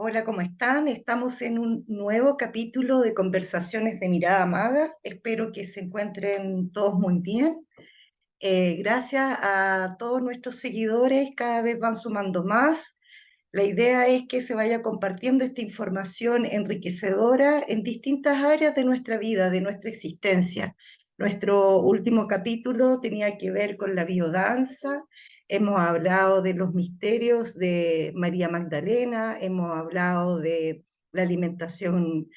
Hola, ¿cómo están? Estamos en un nuevo capítulo de Conversaciones de Mirada Maga. Espero que se encuentren todos muy bien. Gracias a todos nuestros seguidores, cada vez van sumando más. La idea es que se vaya compartiendo esta información enriquecedora en distintas áreas de nuestra vida, de nuestra existencia. Nuestro último capítulo tenía que ver con la biodanza. Hemos hablado de los misterios de María Magdalena, hemos hablado de la alimentación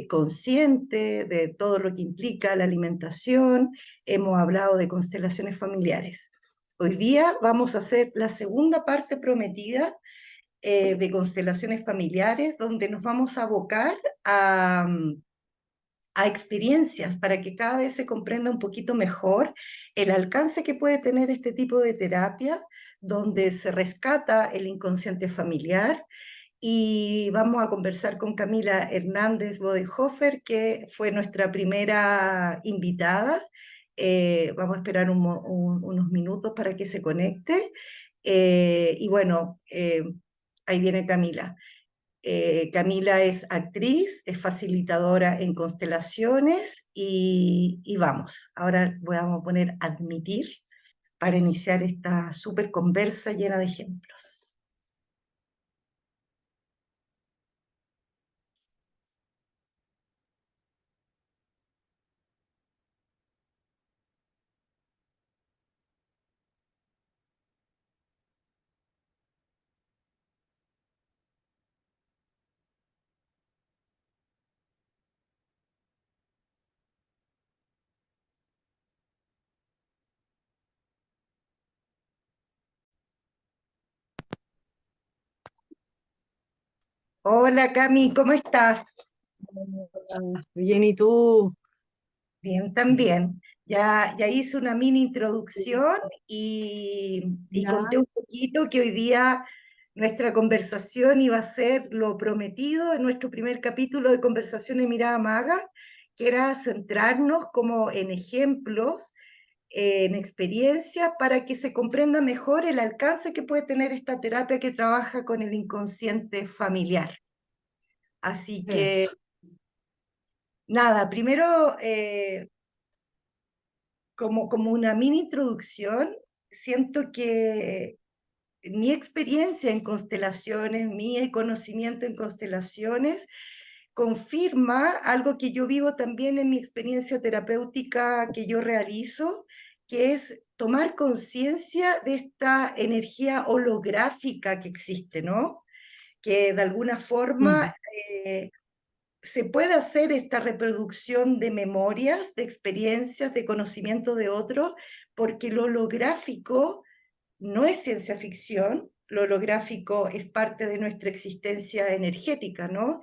consciente, de todo lo que implica la alimentación, hemos hablado de constelaciones familiares. Hoy día vamos a hacer la segunda parte prometida de constelaciones familiares, donde nos vamos a abocar a experiencias para que cada vez se comprenda un poquito mejor el alcance que puede tener este tipo de terapia, donde se rescata el inconsciente familiar. Y vamos a conversar con Camila Hernández Bodenhofer, que fue nuestra primera invitada. Vamos a esperar unos minutos para que se conecte. Y bueno, ahí viene Camila. Camila es actriz, es facilitadora en constelaciones y vamos, ahora vamos a poner admitir para iniciar esta súper conversa llena de ejemplos. Hola Cami, ¿cómo estás? Bien, ¿y tú? Bien, también. Ya hice una mini introducción y Ya. conté un poquito que hoy día nuestra conversación iba a ser lo prometido en nuestro primer capítulo de Conversación de Mirada Maga, que era centrarnos como en ejemplos, en experiencias, para que se comprenda mejor el alcance que puede tener esta terapia que trabaja con el inconsciente familiar. Así que, Eso. nada, primero... como una mini introducción, siento que mi experiencia en constelaciones, mi conocimiento en constelaciones, confirma algo que yo vivo también en mi experiencia terapéutica que yo realizo, que es tomar conciencia de esta energía holográfica que existe, ¿no? Que de alguna Ujú, forma se puede hacer esta reproducción de memorias, de experiencias, de conocimiento de otros, porque lo holográfico no es ciencia ficción, lo holográfico es parte de nuestra existencia energética, ¿no?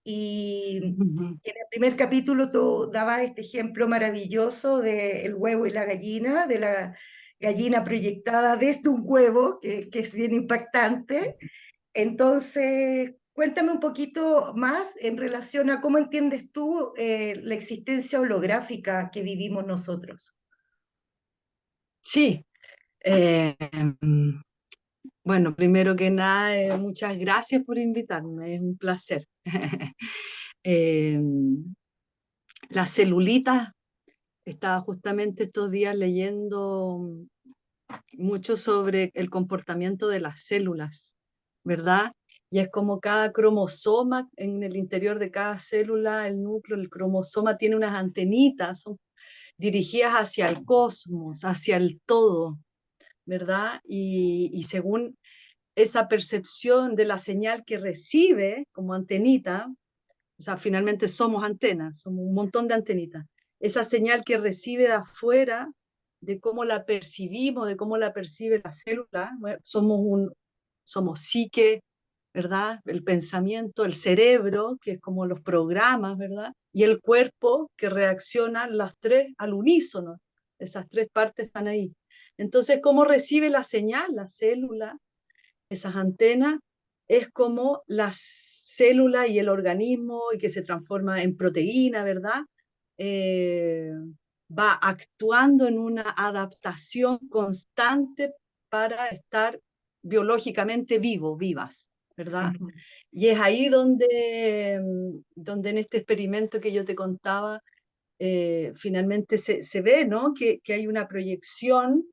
Y ujú. en el primer capítulo tú dabas este ejemplo maravilloso del huevo y la gallina, de la gallina proyectada desde un huevo, que es bien impactante. Entonces, cuéntame un poquito más en relación a cómo entiendes tú la existencia holográfica que vivimos nosotros. Sí, mm, bueno, primero que nada, muchas gracias por invitarme, es un placer. Eh, las celulitas, estaba justamente estos días leyendo mucho sobre el comportamiento de las células, ¿verdad? Y es como cada cromosoma en el interior de cada célula, el núcleo, el cromosoma tiene unas antenitas, son dirigidas hacia el cosmos, hacia el todo, ¿verdad? Y según esa percepción de la señal que recibe como antenita, o sea, finalmente somos antenas, somos un montón de antenitas, esa señal que recibe de afuera, de cómo la percibimos, de cómo la percibe la célula, bueno, somos psique, ¿verdad? El pensamiento, el cerebro, que es como los programas, ¿verdad? Y el cuerpo, que reacciona las tres al unísono. Esas tres partes están ahí. Entonces, ¿cómo recibe la señal la célula? Esas antenas es como la célula y el organismo y que se transforma en proteína, ¿verdad? Eh, Va actuando en una adaptación constante para estar biológicamente vivas. ¿verdad? Ujú. Y es ahí donde, donde en este experimento que yo te contaba, finalmente se ve, ¿no? Que hay una proyección,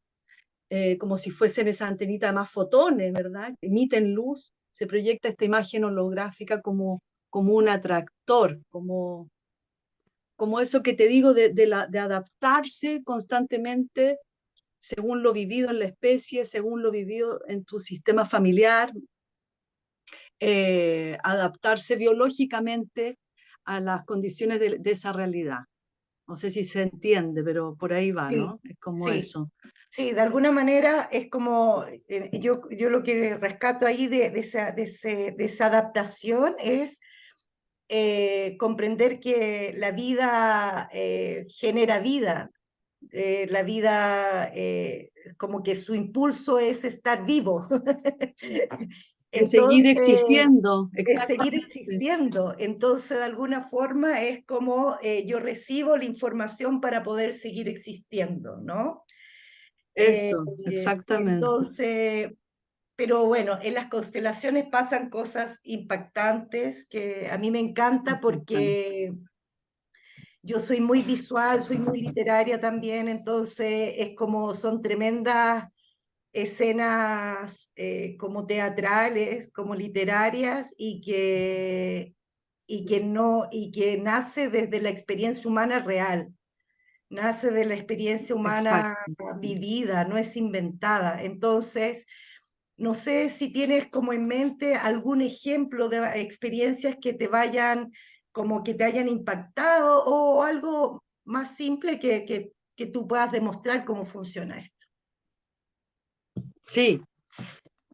como si fuesen esa antenita de más fotones, ¿verdad? Emiten luz, se proyecta esta imagen holográfica como un atractor, como eso que te digo de adaptarse constantemente según lo vivido en la especie, según lo vivido en tu sistema familiar, adaptarse biológicamente a las condiciones de esa realidad. No sé si se entiende, pero por ahí va, Sí, ¿no? Es como sí, eso. sí, de alguna manera es como, yo lo que rescato ahí de esa adaptación es comprender que la vida genera vida, la vida como que su impulso es estar vivo. De seguir Entonces, existiendo, es seguir exactamente. existiendo. Entonces, de alguna forma es como yo recibo la información para poder seguir existiendo, ¿no? Eh, Eso, exactamente. entonces, pero bueno, en las constelaciones pasan cosas impactantes que a mí me encanta Importante. porque yo soy muy visual, soy muy literaria también, entonces es como son tremendas escenas como teatrales, como literarias y que no y que nace desde la experiencia humana real, nace de la experiencia humana Exacto. vivida, no es inventada. Entonces, no sé si tienes como en mente algún ejemplo de experiencias que te vayan, como que te hayan impactado o algo más simple que tú puedas demostrar cómo funciona esto. Sí,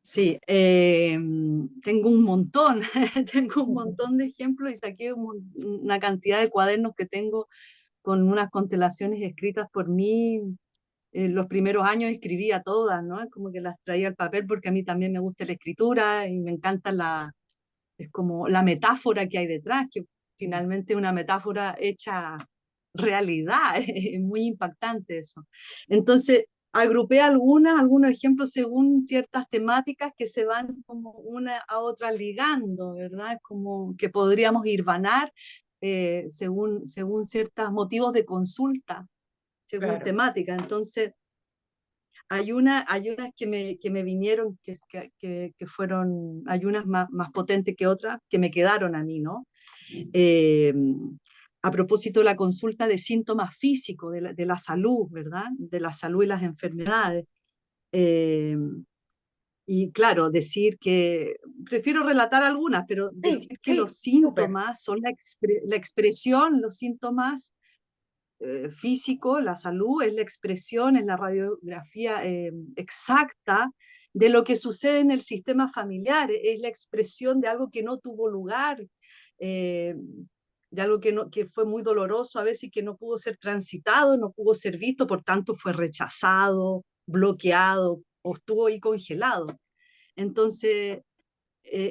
sí. Tengo un montón, tengo un montón de ejemplos y saqué una cantidad de cuadernos que tengo con unas constelaciones escritas por mí. Los primeros años escribía todas, ¿no? Es como que las traía al papel porque a mí también me gusta la escritura y me encanta es como la metáfora que hay detrás, que finalmente es una metáfora hecha realidad, es muy impactante eso. Entonces, agrupé algunos ejemplos según ciertas temáticas que se van como una a otra ligando, ¿verdad? Como que podríamos irvanar según ciertos motivos de consulta, según Claro. temática. Entonces, hay unas que me vinieron, que fueron, hay unas más potentes que otras, que me quedaron a mí, ¿no? Eh, a propósito de la consulta de síntomas físicos, de la salud, ¿verdad? De la salud y las enfermedades. Eh, y claro, decir que, prefiero relatar algunas, pero Sí, decir que los sí, súper. síntomas son la expresión, los síntomas físico, la salud, es la expresión, es la radiografía exacta de lo que sucede en el sistema familiar, es la expresión de algo que no tuvo lugar, eh, de algo que fue muy doloroso a veces y que no pudo ser transitado, no pudo ser visto, por tanto fue rechazado, bloqueado o estuvo ahí congelado. Entonces,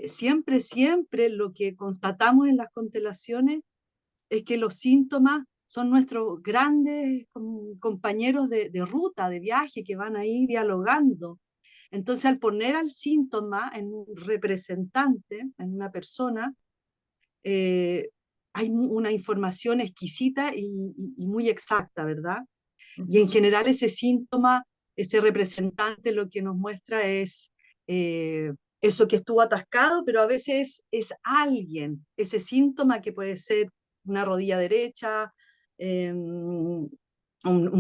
siempre lo que constatamos en las constelaciones es que los síntomas son nuestros grandes compañeros de ruta, de viaje, que van ahí dialogando. Entonces, al poner al síntoma en un representante, en una persona, eh, hay una información exquisita y muy exacta, ¿verdad? Y en Ujú. general ese síntoma, ese representante lo que nos muestra es eso que estuvo atascado, pero a veces es alguien, ese síntoma que puede ser una rodilla derecha, un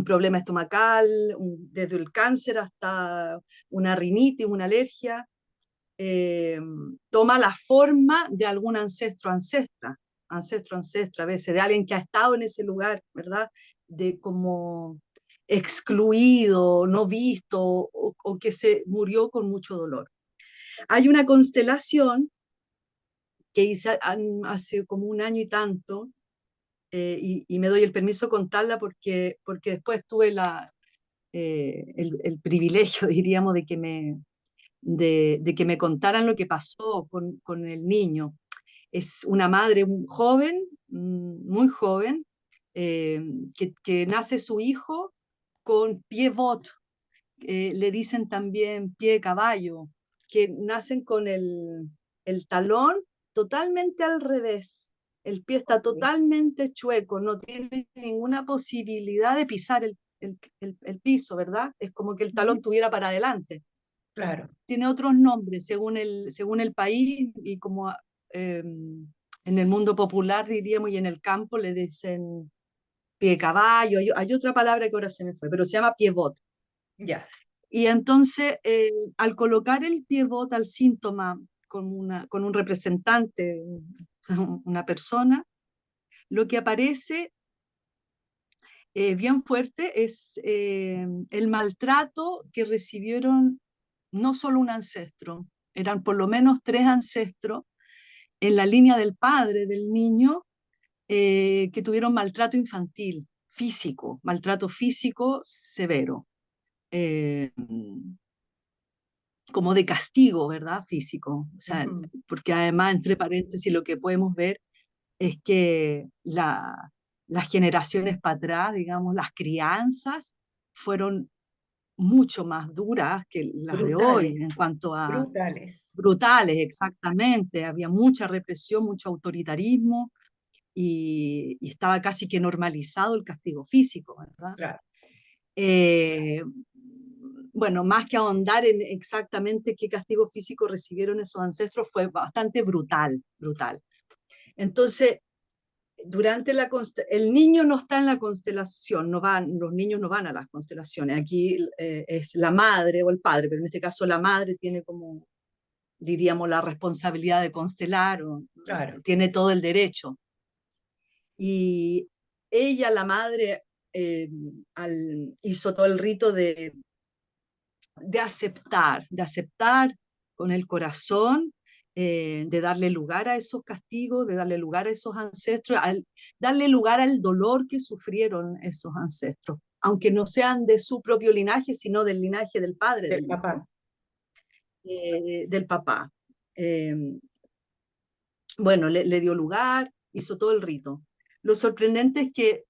problema estomacal, desde el cáncer hasta una rinitis, una alergia, eh, toma la forma de algún ancestra, a veces de alguien que ha estado en ese lugar, ¿verdad? De como excluido, no visto, o que se murió con mucho dolor. Hay una constelación que hice hace como un año y tanto, y me doy el permiso de contarla porque después tuve el privilegio, diríamos, de que me contaran lo que pasó con el niño. Es una madre joven, muy joven, eh, que nace su hijo con pie bot, le dicen también pie de caballo, que nacen con el talón totalmente al revés. El pie está Ok, totalmente chueco, no tiene ninguna posibilidad de pisar el piso, ¿verdad? Es como que el talón ujú, estuviera para adelante. claro, Tiene otros nombres según el país y como en el mundo popular diríamos y en el campo le dicen pie de caballo, hay otra palabra que ahora se me fue, pero se llama piebot. ya. Y entonces, al colocar el piebot al síntoma con un representante, una persona, lo que aparece bien fuerte es el maltrato que recibieron no solo un ancestro, eran por lo menos tres ancestros en la línea del padre del niño que tuvieron maltrato físico severo. Eh, como de castigo, ¿verdad? Físico. O sea, Ujú. porque además, entre paréntesis, lo que podemos ver es que las generaciones para atrás, digamos, las crianzas fueron mucho más duras que las de hoy Brutales, en cuanto a brutales, brutales, exactamente. Había mucha represión, mucho autoritarismo y estaba casi que normalizado el castigo físico, ¿verdad? claro. Eh, bueno, más que ahondar en exactamente qué castigo físico recibieron esos ancestros, fue bastante brutal, brutal. Entonces, el niño no está en la constelación, los niños no van a las constelaciones, aquí es la madre o el padre, pero en este caso la madre tiene como, diríamos, la responsabilidad de constelar, o Claro. tiene todo el derecho. Y ella, la madre, eh, hizo todo el rito de aceptar con el corazón, de darle lugar a esos castigos, de darle lugar a esos ancestros, darle lugar al dolor que sufrieron esos ancestros, aunque no sean de su propio linaje, sino del linaje del padre Del del hijo, papá. del papá. Eh, bueno, le dio lugar, hizo todo el rito. Lo sorprendente es que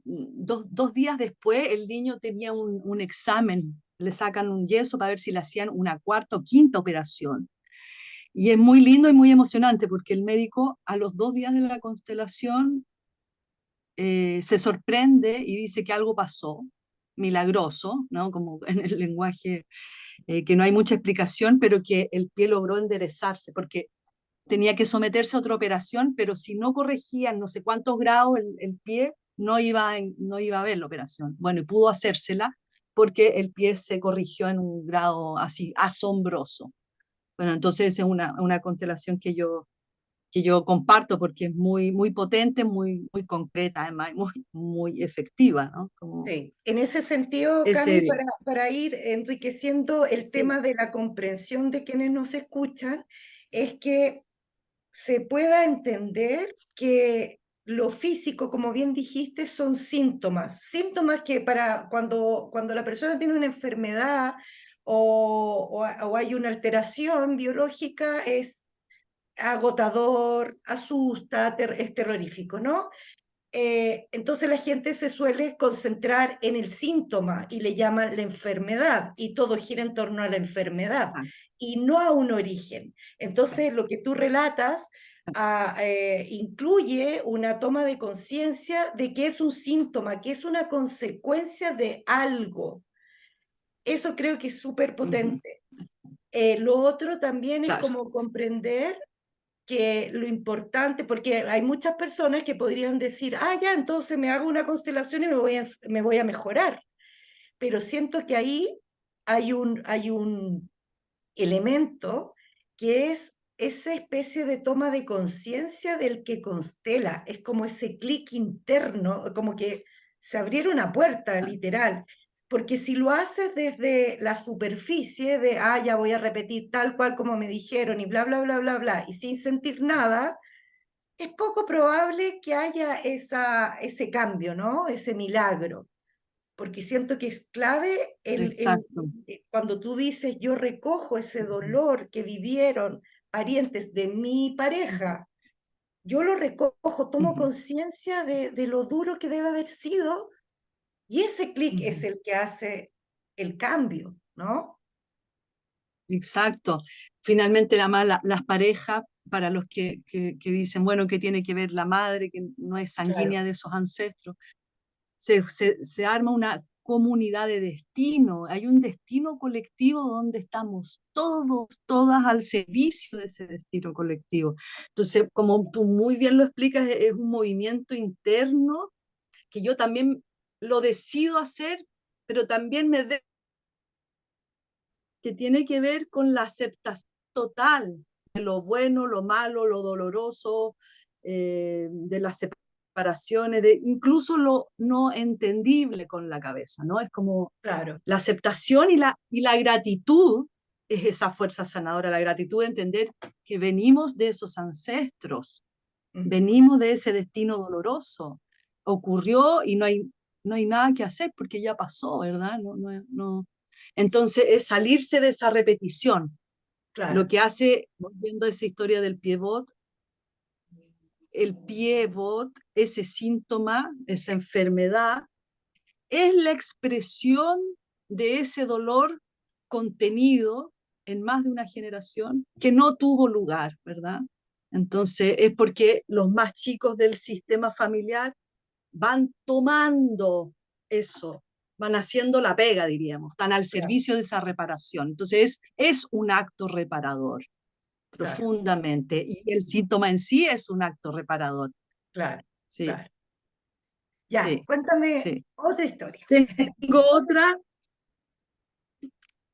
dos días después el niño tenía un examen, le sacan un yeso para ver si le hacían una cuarta o quinta operación. Y es muy lindo y muy emocionante porque el médico a los 2 días de la constelación se sorprende y dice que algo pasó, milagroso, ¿no? Como en el lenguaje que no hay mucha explicación, pero que el pie logró enderezarse, porque tenía que someterse a otra operación, pero si no corregían no sé cuántos grados el pie, no iba a ver la operación. Bueno, y pudo hacérsela porque el pie se corrigió en un grado así asombroso. Bueno, entonces es una constelación que yo comparto porque es muy, muy potente, muy, muy concreta, además, muy efectiva, ¿no? Como Sí. En ese sentido, es Cami, el, para ir enriqueciendo el sí, tema de la comprensión de quienes nos escuchan, es que se pueda entender que lo físico, como bien dijiste, son síntomas. Síntomas que cuando la persona tiene una enfermedad o hay una alteración biológica, es agotador, asusta, es terrorífico, ¿no? Entonces la gente se suele concentrar en el síntoma y le llaman la enfermedad y todo gira en torno a la enfermedad ah, y no a un origen. Entonces lo que tú relatas incluye una toma de conciencia de que es un síntoma, que es una consecuencia de algo. Eso creo que es súper ujú, potente. Lo otro también es claro, como comprender que lo importante, porque hay muchas personas que podrían decir, ah, ya, entonces me hago una constelación y me voy a mejorar. Pero siento que ahí hay un elemento que es esa especie de toma de conciencia del que constela. Es como ese clic interno, como que se abriera una puerta, literal. Porque si lo haces desde la superficie de, ah, ya voy a repetir tal cual como me dijeron y bla, bla, bla, bla, bla, y sin sentir nada, es poco probable que haya ese cambio, ¿no? Ese milagro. Porque siento que es clave exacto. cuando tú dices, yo recojo ese dolor que vivieron parientes de mi pareja, yo lo recojo, tomo Ujú, conciencia de lo duro que debe haber sido, y ese clic es ujú. el que hace el cambio, ¿no? Exacto. finalmente además las parejas, para los que dicen, bueno, ¿qué tiene que ver la madre, que no es sanguínea claro, de esos ancestros? Se arma una comunidad de destino, hay un destino colectivo donde estamos todos, todas al servicio de ese destino colectivo. Entonces, como tú muy bien lo explicas, es un movimiento interno que yo también lo decido hacer, pero también que tiene que ver con la aceptación total de lo bueno, lo malo, lo doloroso, de las separaciones, de incluso lo no entendible con la cabeza, ¿no? Es como claro. la aceptación y la gratitud es esa fuerza sanadora, la gratitud de entender que venimos de esos ancestros, Ujú, venimos de ese destino doloroso, ocurrió y no hay nada que hacer porque ya pasó, ¿verdad? No. Entonces, es salirse de esa repetición. Lo claro. que hace, volviendo a esa historia del piebot, el piebot, ese síntoma, esa enfermedad, es la expresión de ese dolor contenido en más de una generación que no tuvo lugar, ¿verdad? Entonces, es porque los más chicos del sistema familiar van tomando eso, van haciendo la pega, diríamos, están al Claro, servicio de esa reparación. Entonces es un acto reparador, claro, profundamente, y el síntoma en sí es un acto reparador. claro, Sí, claro. Ya, sí, cuéntame sí. otra historia. Tengo otra,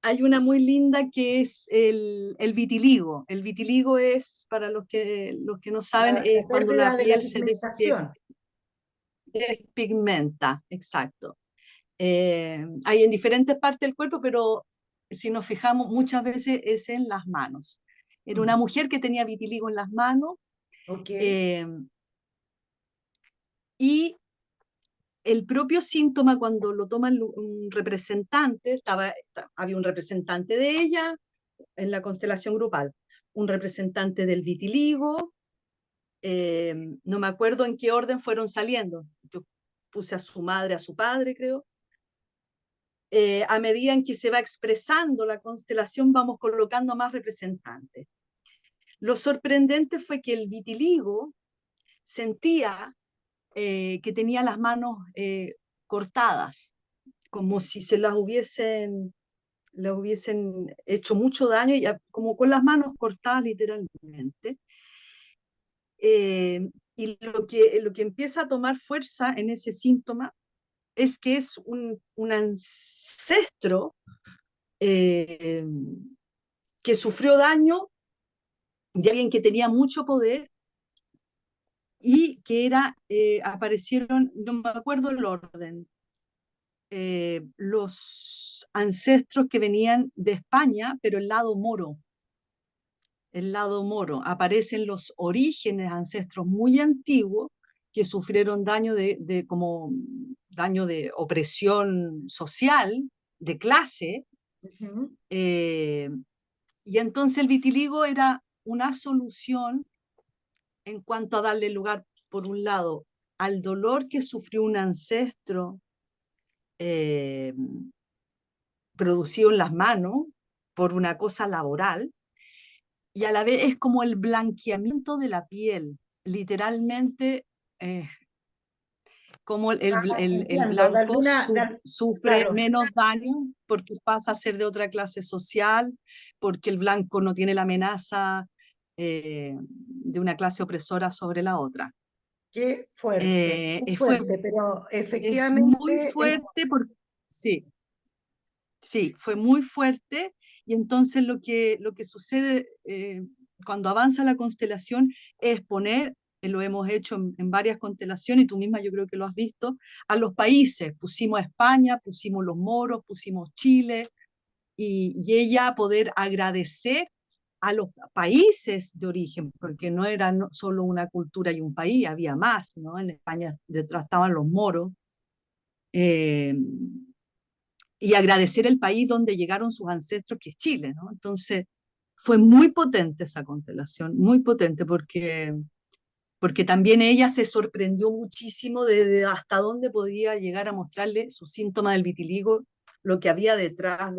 hay una muy linda que es el vitiligo. El vitiligo es, para los que no saben, La es cuando la pérdida de la piel se pigmentación. despigmenta, exacto. Hay en diferentes partes del cuerpo, pero si nos fijamos, muchas veces es en las manos. Era una Mm, mujer que tenía vitiligo en las manos, ok. eh, y el propio síntoma cuando lo toma un representante, había un representante de ella en la constelación grupal, un representante del vitiligo, no me acuerdo en qué orden fueron saliendo. Yo puse a su madre, a su padre, creo. A medida en que se va expresando la constelación, vamos colocando más representantes. Lo sorprendente fue que el vitiligo sentía que tenía las manos cortadas, como si le hubiesen hecho mucho daño, y como con las manos cortadas literalmente. Y lo que empieza a tomar fuerza en ese síntoma es que es un ancestro eh, que sufrió daño de alguien que tenía mucho poder y que aparecieron, no me acuerdo el orden, los ancestros que venían de España, pero el lado moro, aparecen los orígenes ancestros muy antiguos que sufrieron como daño de opresión social, de clase, Ujú, eh, y entonces el vitiligo era una solución en cuanto a darle lugar, por un lado, al dolor que sufrió un ancestro eh, producido en las manos por una cosa laboral, y a la vez es como el blanqueamiento de la piel, literalmente, eh, como el entiendo, blanco sufre claro, menos daño porque pasa a ser de otra clase social, porque el blanco no tiene la amenaza de una clase opresora sobre la otra. qué Fue fuerte, pero Es muy efectivamente, fuerte porque, sí, sí, fue muy fuerte, y entonces lo que sucede cuando avanza la constelación es poner, lo hemos hecho en varias constelaciones, y tú misma yo creo que lo has visto, a los países, pusimos a España, pusimos los moros, pusimos Chile, y ella poder agradecer a los países de origen, porque no era solo una cultura y un país, había más, ¿no? En España detrás estaban los moros, eh, y agradecer el país donde llegaron sus ancestros, que es Chile, ¿no? Entonces, fue muy potente esa constelación, muy potente, porque también ella se sorprendió muchísimo de hasta dónde podía llegar a mostrarle su síntoma del vitiligo lo que había detrás,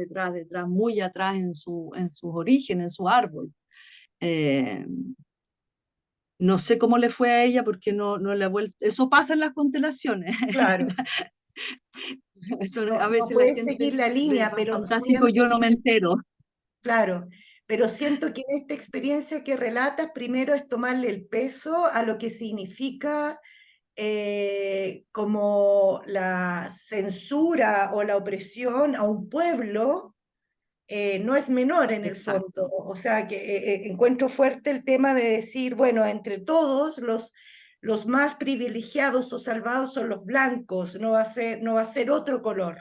muy atrás en sus orígenes, en su árbol. Eh, no sé cómo le fue a ella porque no le ha vuelto. Eso pasa en las constelaciones. Claro, Eso, a no veces la puedes seguir gente la ve línea, tan pero fantástico, yo no me entero. claro, pero siento que en esta experiencia que relatas, primero es tomarle el peso a lo que significa como la censura o la opresión a un pueblo, no es menor en el fondo. Exacto, O sea, que encuentro fuerte el tema de decir, bueno, entre todos los más privilegiados o salvados son los blancos, no va a ser otro color.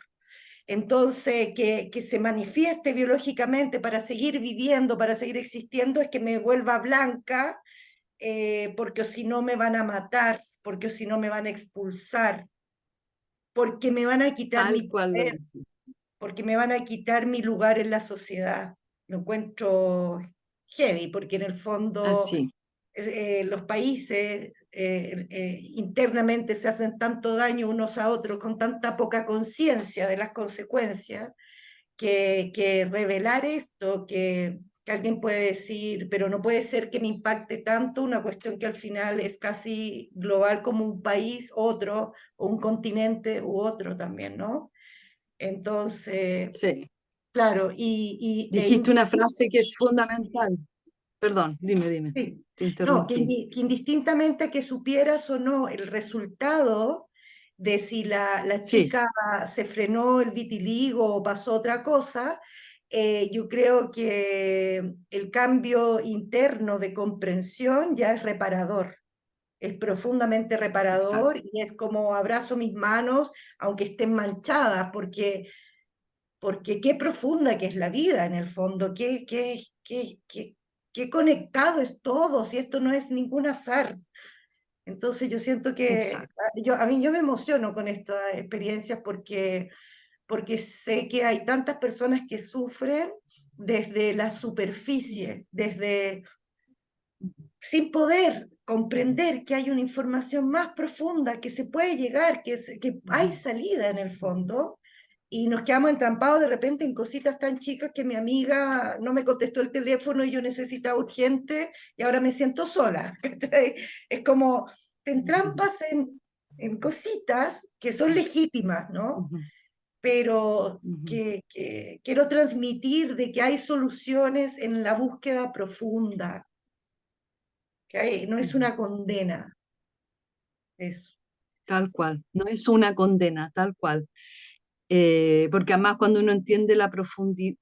Entonces, que se manifieste biológicamente para seguir viviendo, para seguir existiendo, es que me vuelva blanca, porque si no me van a matar, porque si no me van a expulsar, porque me van a quitar mi tal cual lo poder, dice. porque me van a quitar mi lugar en la sociedad. Lo encuentro heavy, porque en el fondo Así, los países internamente se hacen tanto daño unos a otros con tanta poca conciencia de las consecuencias que revelar esto, que alguien puede decir, pero no puede ser que me impacte tanto una cuestión que al final es casi global como un país, otro, o un continente u otro también, ¿no? Entonces, sí. claro, Dijiste una frase que es fundamental. Perdón, dime, sí. te No, interrumpí. que indistintamente que supieras o no el resultado de si la Sí, chica se frenó el vitiligo o pasó otra cosa, yo creo que el cambio interno de comprensión ya es reparador, es profundamente reparador exacto, y es como abrazo mis manos, aunque estén manchadas, porque qué profunda que es la vida en el fondo, qué conectado es todo, si esto no es ningún azar. Entonces yo siento que exacto, a mí yo me emociono con estas experiencias porque sé que hay tantas personas que sufren desde la superficie, desde sin poder comprender que hay una información más profunda, que se puede llegar, que hay ujú, salida en el fondo, y nos quedamos entrampados de repente en cositas tan chicas que mi amiga no me contestó el teléfono y yo necesitaba urgente y ahora me siento sola. Es como, te ujú, entrampas en cositas que son legítimas, ¿no? ujú, Pero ujú, que quiero transmitir de que hay soluciones en la búsqueda profunda, no es ujú. una condena, eso. Tal cual, no es una condena, tal cual. Porque además cuando uno entiende la profundidad,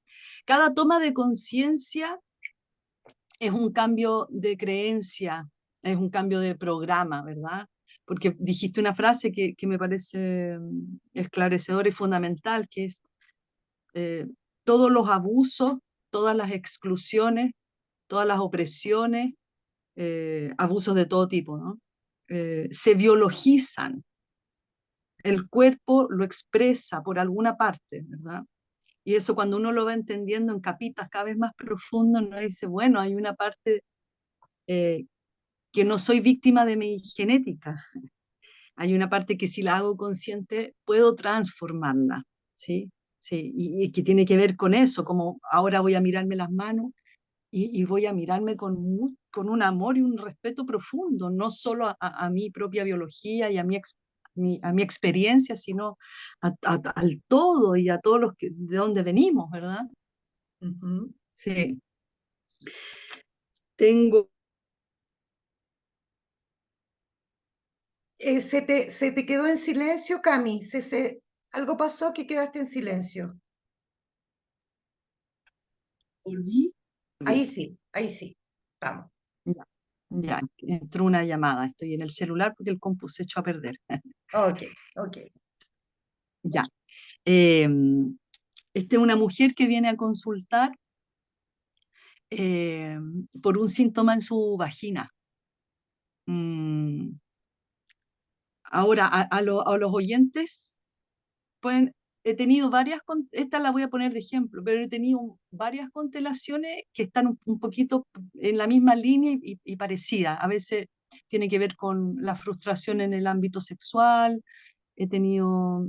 cada toma de conciencia es un cambio de creencia, es un cambio de programa, ¿verdad? Porque dijiste una frase que me parece esclarecedora y fundamental, que es eh, todos los abusos, todas las exclusiones, todas las opresiones, abusos de todo tipo, ¿no? Se biologizan, el cuerpo lo expresa por alguna parte, ¿verdad? Y eso cuando uno lo va entendiendo en capitas cada vez más profundas, uno dice, bueno, hay una parte eh, que no soy víctima de mi genética, hay una parte que si la hago consciente puedo transformarla, ¿sí? Sí, y que tiene que ver con eso, como ahora voy a mirarme las manos y voy a mirarme con un amor y un respeto profundo, no solo a mi propia biología y a a mi experiencia, sino al todo y a todos los que, de donde venimos, ¿verdad? Ujú. Sí, tengo, Se te quedó en silencio, Cami. Algo pasó que quedaste en silencio. volví, volví. Ahí sí. Vamos. Ya, ya, entró una llamada, estoy en el celular porque el compu se echó a perder. Ok, ok. Ya. Eh, esta es una mujer que viene a consultar eh, por un síntoma en su vagina. Mm, ahora, a los oyentes, pueden, he tenido esta la voy a poner de ejemplo, pero he tenido varias constelaciones que están un poquito en la misma línea y parecida. A veces tiene que ver con la frustración en el ámbito sexual, he tenido,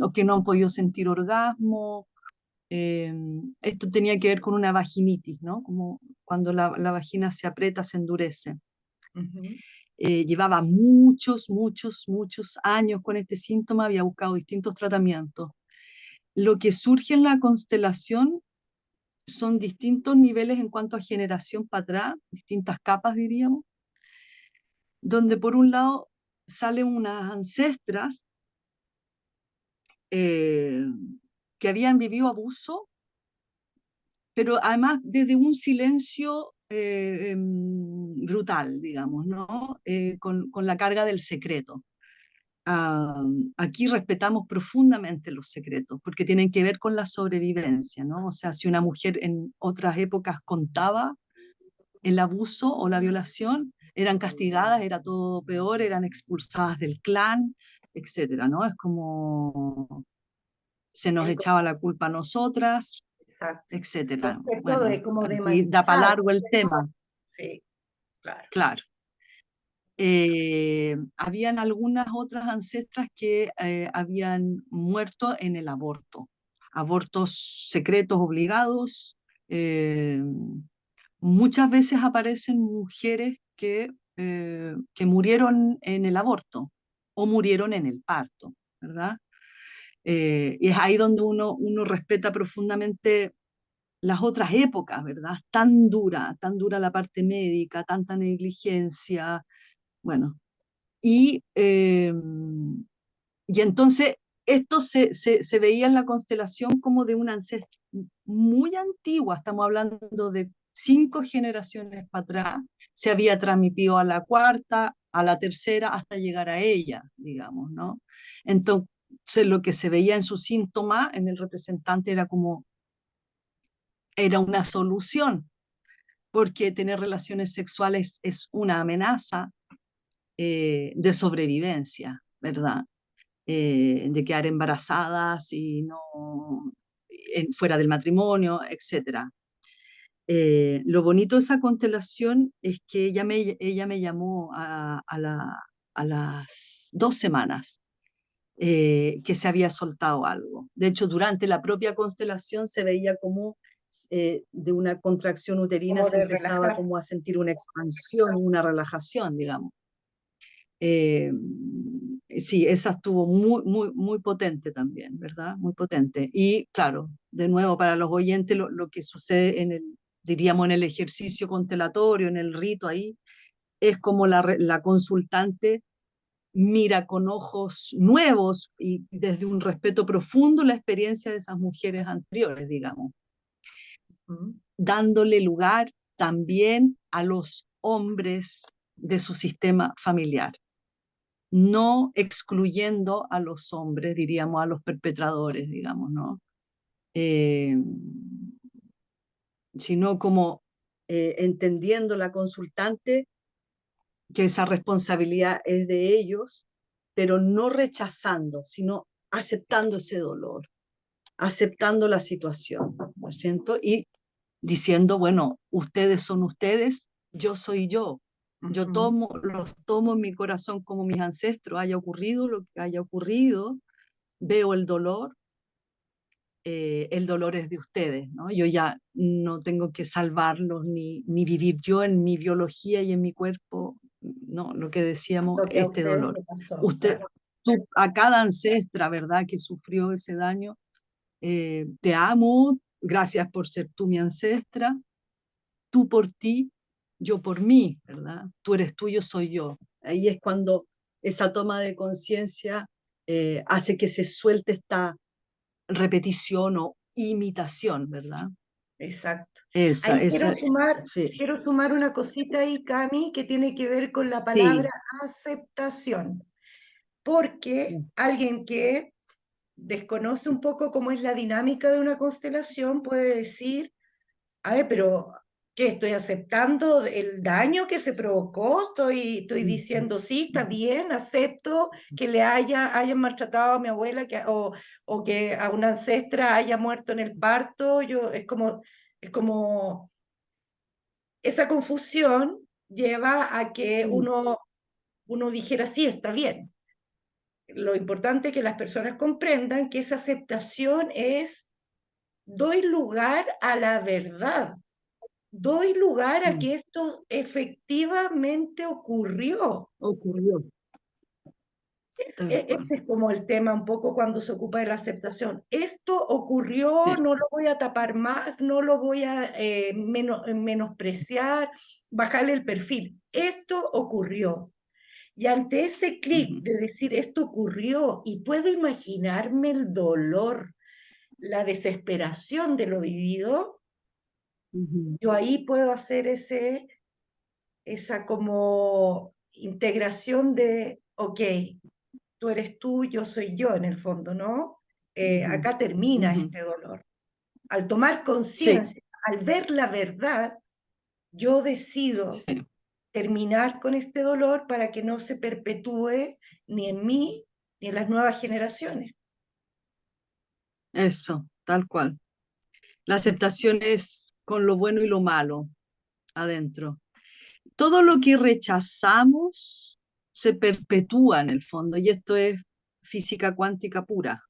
o que no han podido sentir orgasmo. Esto tenía que ver con una vaginitis, ¿no? Como cuando la vagina se aprieta, se endurece. Ujú, Llevaba muchos años con este síntoma, había buscado distintos tratamientos. Lo que surge en la constelación son distintos niveles en cuanto a generación para atrás, distintas capas diríamos, donde por un lado salen unas ancestras eh, que habían vivido abuso, pero además desde un silencio brutal, digamos, ¿no? Con la carga del secreto. Ah, aquí respetamos profundamente los secretos, porque tienen que ver con la sobrevivencia, ¿no? O sea, si una mujer en otras épocas contaba el abuso o la violación, eran castigadas, era todo peor, eran expulsadas del clan, etcétera, ¿no? Es como se nos el echaba la culpa a nosotras, exacto. El etcétera. concepto Bueno, de como de aquí da para manchado. largo el tema, Sí, claro. claro. Habían algunas otras ancestras que habían muerto en el aborto, abortos secretos obligados. eh, Muchas veces aparecen mujeres que murieron en el aborto o murieron en el parto, ¿verdad? Y es ahí donde uno respeta profundamente las otras épocas, ¿verdad? Tan dura la parte médica, tanta negligencia, bueno. Y, eh, y entonces esto se veía en la constelación como de una ancestra muy antigua, estamos hablando de 5 generaciones para atrás, se había transmitido a la cuarta, a la tercera, hasta llegar a ella, digamos, ¿no? Entonces lo que se veía en su síntoma, en el representante, era como, era una solución, porque tener relaciones sexuales es una amenaza de sobrevivencia, ¿verdad? De quedar embarazadas y no fuera del matrimonio, etcétera. Lo bonito de esa constelación es que ella me llamó a las 2 semanas que se había soltado algo. De hecho, durante la propia constelación se veía como de una contracción uterina Como se de empezaba relajarse. como a sentir una expansión, una relajación, digamos. Eh, sí, esa estuvo muy potente también, ¿verdad? Muy potente. Y claro, de nuevo, para los oyentes, lo que sucede en el, diríamos, en el ejercicio constelatorio, en el rito ahí, es como la consultante mira con ojos nuevos y desde un respeto profundo la experiencia de esas mujeres anteriores, digamos, Ujú, dándole lugar también a los hombres de su sistema familiar, no excluyendo a los hombres, diríamos, a los perpetradores, digamos, ¿no? Eh, Sino como entendiendo la consultante que esa responsabilidad es de ellos, pero no rechazando, sino aceptando ese dolor, aceptando la situación, ¿no es cierto? Y diciendo, bueno, ustedes son ustedes, yo soy yo. Yo ujú. tomo, los tomo en mi corazón como mis ancestros, haya ocurrido lo que haya ocurrido, veo el dolor es de ustedes, ¿no? Yo ya no tengo que salvarlos ni vivir yo en mi biología y en mi cuerpo, no, lo que decíamos, Lo que a este ustedes dolor. les pasó, Usted, claro. a cada ancestra, ¿verdad?, que sufrió ese daño, te amo, gracias por ser tú mi ancestra, tú por ti, yo por mí, ¿verdad? Tú eres tú, yo soy yo. Ahí es cuando esa toma de conciencia hace que se suelte esta repetición o imitación, ¿verdad? Exacto. Esa, Ahí esa, sí, quiero sumar una cosita ahí, Cami, que tiene que ver con la palabra sí, aceptación, porque alguien que desconoce un poco cómo es la dinámica de una constelación puede decir, a ver, pero ¿qué estoy aceptando el daño que se provocó? Estoy diciendo, sí, está bien, acepto que hayan maltratado a mi abuela o que a una ancestra haya muerto en el parto. Es como esa confusión lleva a que uno dijera, sí, está bien. lo importante es que las personas comprendan que esa aceptación es, doy lugar a la verdad, doy lugar a Mm. que esto efectivamente ocurrió. Ocurrió, tal cual. Ese es como el tema un poco cuando se ocupa de la aceptación. Esto ocurrió, Sí. no lo voy a tapar más, no lo voy a menospreciar, bajarle el perfil. Esto ocurrió. Y ante ese clic Ujú, de decir esto ocurrió y puedo imaginarme el dolor, la desesperación de lo vivido, ujú. yo ahí puedo hacer esa como integración de, ok, tú eres tú, yo soy yo en el fondo, ¿no? Ujú, Acá termina ujú. este dolor. Al tomar Sí, conciencia, al ver la verdad, yo decido sí, terminar con este dolor para que no se perpetúe ni en mí ni en las nuevas generaciones. eso, tal cual. La aceptación es con lo bueno y lo malo adentro. Todo lo que rechazamos se perpetúa en el fondo, y esto es física cuántica pura.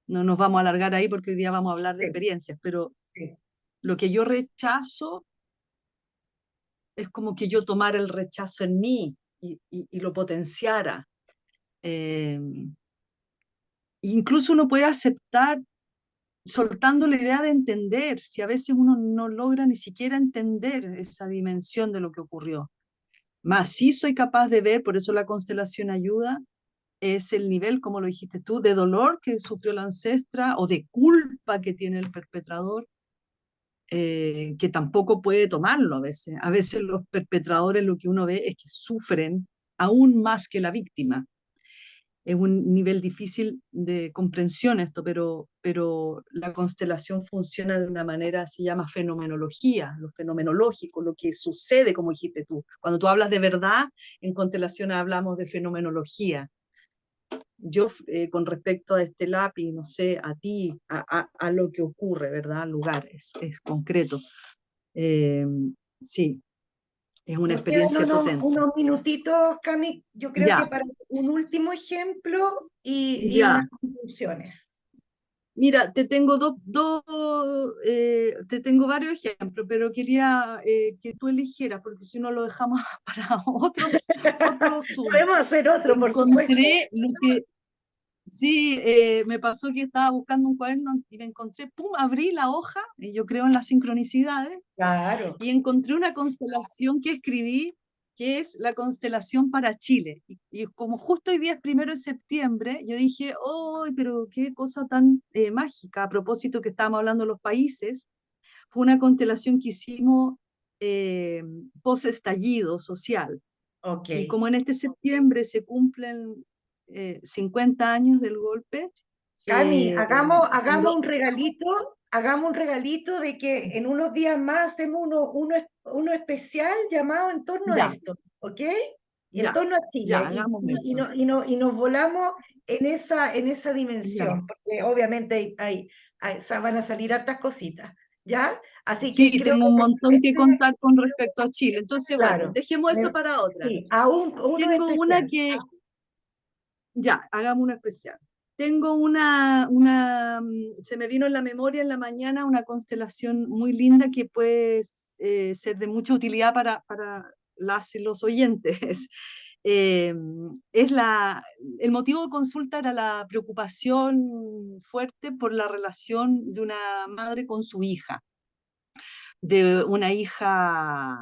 No nos vamos a alargar ahí porque hoy día vamos a hablar de Sí, experiencias, pero sí. lo que yo rechazo es como que yo tomara el rechazo en mí y lo potenciara. Eh, Incluso uno puede aceptar soltando la idea de entender, si a veces uno no logra ni siquiera entender esa dimensión de lo que ocurrió. Más sí soy capaz de ver, por eso la constelación ayuda, es el nivel, como lo dijiste tú, de dolor que sufrió la ancestra o de culpa que tiene el perpetrador, que tampoco puede tomarlo a veces. A veces los perpetradores lo que uno ve es que sufren aún más que la víctima. Es un nivel difícil de comprensión esto, pero la constelación funciona de una manera, se llama fenomenología, lo fenomenológico, lo que sucede, como dijiste tú. Cuando tú hablas de verdad, en constelación hablamos de fenomenología. Yo, con respecto a este lápiz, no sé, a ti, a lo que ocurre, ¿verdad? Al lugar, es concreto. Eh, sí, es una Nos quedan experiencia potente. unos minutitos, Cami, yo creo que Ya, para un último ejemplo y unas ya. conclusiones. Mira, te tengo varios ejemplos, pero quería que tú eligieras, porque si no lo dejamos para otro Zoom. Podemos hacer otro, por supuesto. Encontré lo que, sí, me pasó que estaba buscando un cuaderno y me encontré, pum, abrí la hoja, y yo creo en las sincronicidades, Claro, y encontré una constelación que escribí, que es la constelación para Chile. Y como justo hoy día es 1 de septiembre, yo dije, ¡oh, pero qué cosa tan mágica! A propósito que estábamos hablando de los países, fue una constelación que hicimos post-estallido social. ok. Y como en este septiembre se cumplen 50 años del golpe, Cami, eh, cuando, hagamos un regalito de que en unos días más hacemos uno especial llamado en torno a ya, esto, ¿ok? Y en ya, torno a ya, Chile, hagamos eso. y nos volamos en esa Ya. dimensión, porque obviamente van a salir hartas cositas, ¿ya? Así que Sí, creo tengo que un te montón que parece, contar con respecto a Chile. Entonces, bueno, claro, dejemos eso para otra. sí, a uno Tengo una especial, que, ya, hagamos una especial. Tengo se me vino en la memoria en la mañana una constelación muy linda que puede ser de mucha utilidad para las y los oyentes. Eh, es el motivo de consulta era la preocupación fuerte por la relación de una madre con su hija, de una hija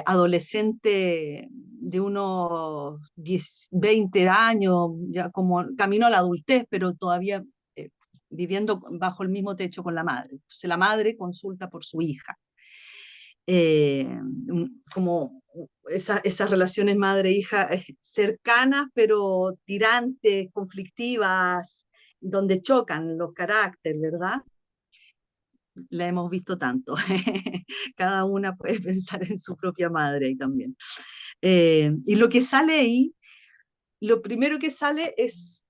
adolescente de unos 10, 20 años, ya como camino a la adultez, pero todavía eh, viviendo bajo el mismo techo con la madre. Entonces la madre consulta por su hija. Eh, Como esas relaciones madre-hija cercanas, pero tirantes, conflictivas, donde chocan los caracteres, ¿verdad? La hemos visto tanto. Cada una puede pensar en su propia madre ahí también. Y lo que sale ahí, lo primero que sale es,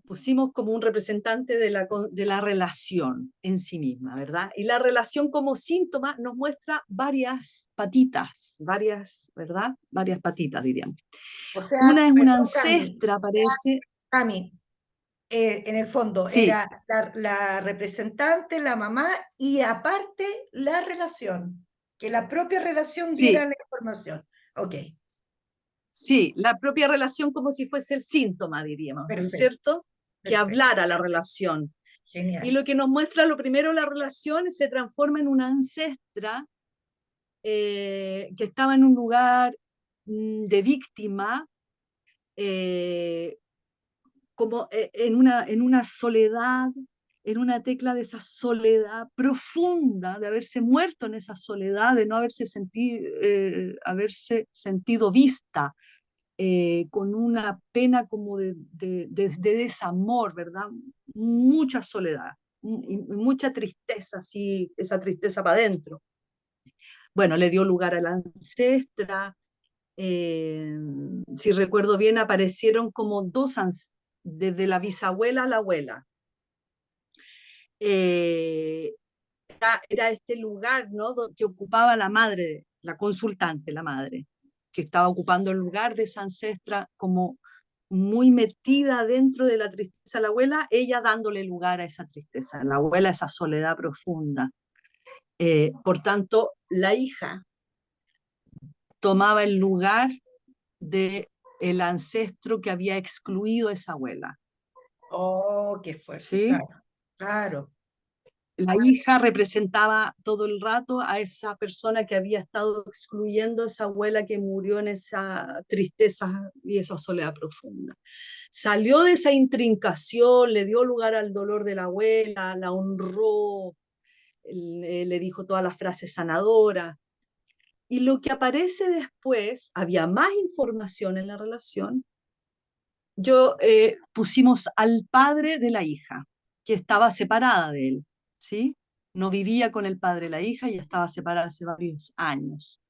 pusimos como un representante de la relación en sí misma, ¿verdad? Y la relación como síntoma nos muestra varias patitas, varias, ¿verdad? Varias patitas, diríamos. o sea, Una es una perdón, Cami, ancestra, parece. Cami, en el fondo Sí, era la representante, la mamá y aparte la relación, que la propia relación diera sí, la información. Ok, sí, la propia relación como si fuese el síntoma, diríamos, ¿no es perfecto, cierto? Que perfecto, hablara la relación. Y genial. lo que nos muestra, lo primero, la relación se transforma en una ancestra que estaba en un lugar de víctima, eh, como en una soledad, en una tecla de esa soledad profunda, de haberse muerto en esa soledad, de no haberse sentido vista, con una pena como de desamor, ¿verdad? Mucha soledad y mucha tristeza, así, esa tristeza para adentro. Bueno, le dio lugar a la ancestra. eh, si recuerdo bien, aparecieron como desde la bisabuela a la abuela. Eh, era este lugar, ¿no? Que ocupaba la madre, la consultante, la madre, que estaba ocupando el lugar de esa ancestra como muy metida dentro de la tristeza de la abuela, ella dándole lugar a esa tristeza, la abuela a esa soledad profunda. Por tanto, la hija tomaba el lugar de el ancestro que había excluido a esa abuela, Oh, qué fuerte, ¿sí? claro, claro. La hija representaba todo el rato a esa persona que había estado excluyendo a esa abuela que murió en esa tristeza y esa soledad profunda. Salió de esa intrincación, le dio lugar al dolor de la abuela, la honró, le dijo todas las frases sanadoras. Y lo que aparece después, había más información en la relación, pusimos al padre de la hija, que estaba separada de él, ¿sí? No vivía con el padre de la hija y estaba separada hace varios años.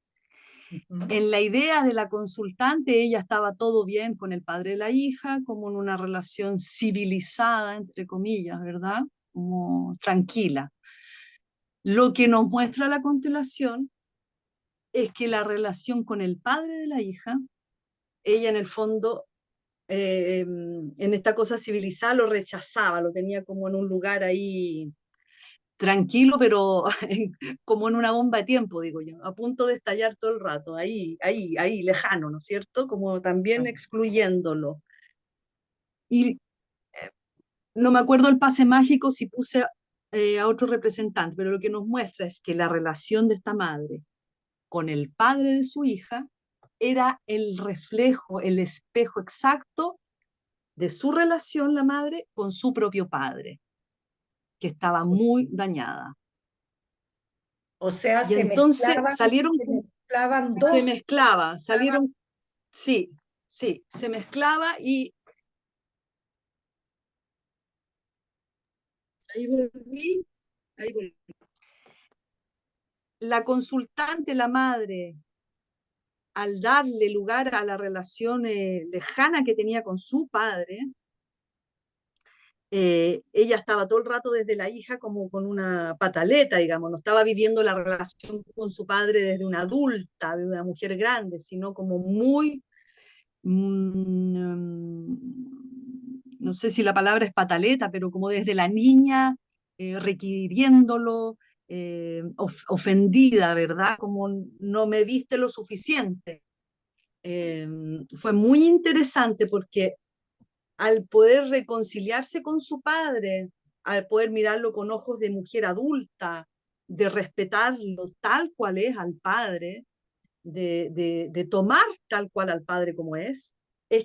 Ujú. En la idea de la consultante, ella estaba todo bien con el padre de la hija, como en una relación civilizada, entre comillas, ¿verdad? Como tranquila. Lo que nos muestra la constelación es que la relación con el padre de la hija, ella en el fondo en esta cosa civilizada lo rechazaba, lo tenía como en un lugar ahí tranquilo, pero como en una bomba de tiempo, digo yo, a punto de estallar todo el rato, ahí, lejano, ¿no es cierto? Como también excluyéndolo. Y no me acuerdo el pase mágico si puse a otro representante, pero lo que nos muestra es que la relación de esta madre con el padre de su hija era el reflejo, el espejo exacto de su relación, la madre, con su propio padre, que estaba muy dañada. O sea, Y entonces se mezclaban se dos. mezclaba, salieron, sí, sí, se mezclaba y ahí volví, ahí volví. La consultante, la madre, al darle lugar a la relación lejana que tenía con su padre, ella estaba todo el rato desde la hija como con una pataleta, digamos, no estaba viviendo la relación con su padre desde una adulta, de una mujer grande, sino como muy, no sé si la palabra es pataleta, pero como desde la niña, requiriéndolo, ofendida, ¿verdad? Como no me viste lo suficiente. Eh, Fue muy interesante porque al poder reconciliarse con su padre, al poder mirarlo con ojos de mujer adulta, de respetarlo tal cual es al padre, de tomar tal cual al padre como es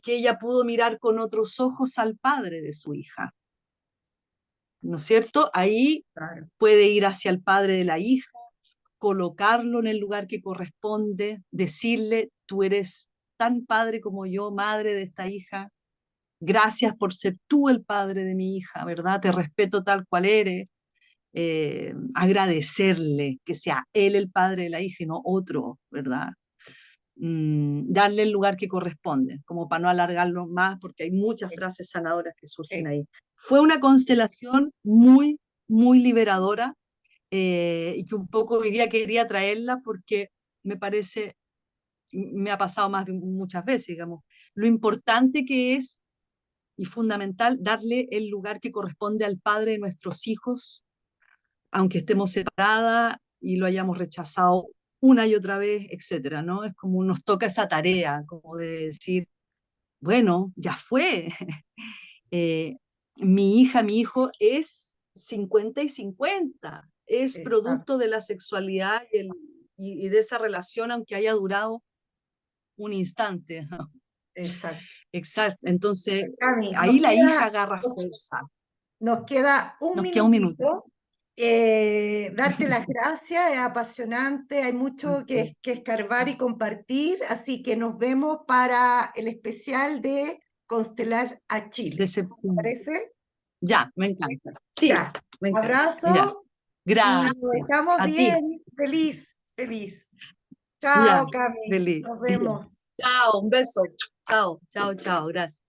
que ella pudo mirar con otros ojos al padre de su hija, ¿no es cierto? Ahí Claro. puede ir hacia el padre de la hija, colocarlo en el lugar que corresponde, decirle, tú eres tan padre como yo, madre de esta hija, gracias por ser tú el padre de mi hija, ¿verdad? Te respeto tal cual eres. Agradecerle que sea él el padre de la hija y no otro, ¿verdad? Darle el lugar que corresponde, como para no alargarlo más, porque hay muchas Sí, frases sanadoras que surgen sí. ahí. Fue una constelación muy, muy liberadora y que un poco hoy día quería traerla porque me parece, me ha pasado más de muchas veces, digamos, lo importante que es y fundamental darle el lugar que corresponde al padre de nuestros hijos, aunque estemos separadas y lo hayamos rechazado una y otra vez, etcétera, ¿no? Es como nos toca esa tarea, como de decir, bueno, ya fue. Eh, mi hija, mi hijo es 50 y 50, es Exacto, producto de la sexualidad y de esa relación, aunque haya durado un instante. exacto. Exacto. Entonces, Cami, ahí la hija agarra fuerza. nos queda un Nos queda un minuto. minutito. Darte las gracias, es apasionante, hay mucho que escarbar y compartir, así que nos vemos para el especial de Constelar a De Chile. ¿Te septiembre. parece? Ya, me encanta. Sí, Ya, me encanta. Ya. abrazo y nos Gracias. estamos A ti. bien. Feliz, feliz. Ya, Chao, Cami. feliz. Nos Ya. vemos. Chao, un beso. Chao, chao, chao. Gracias.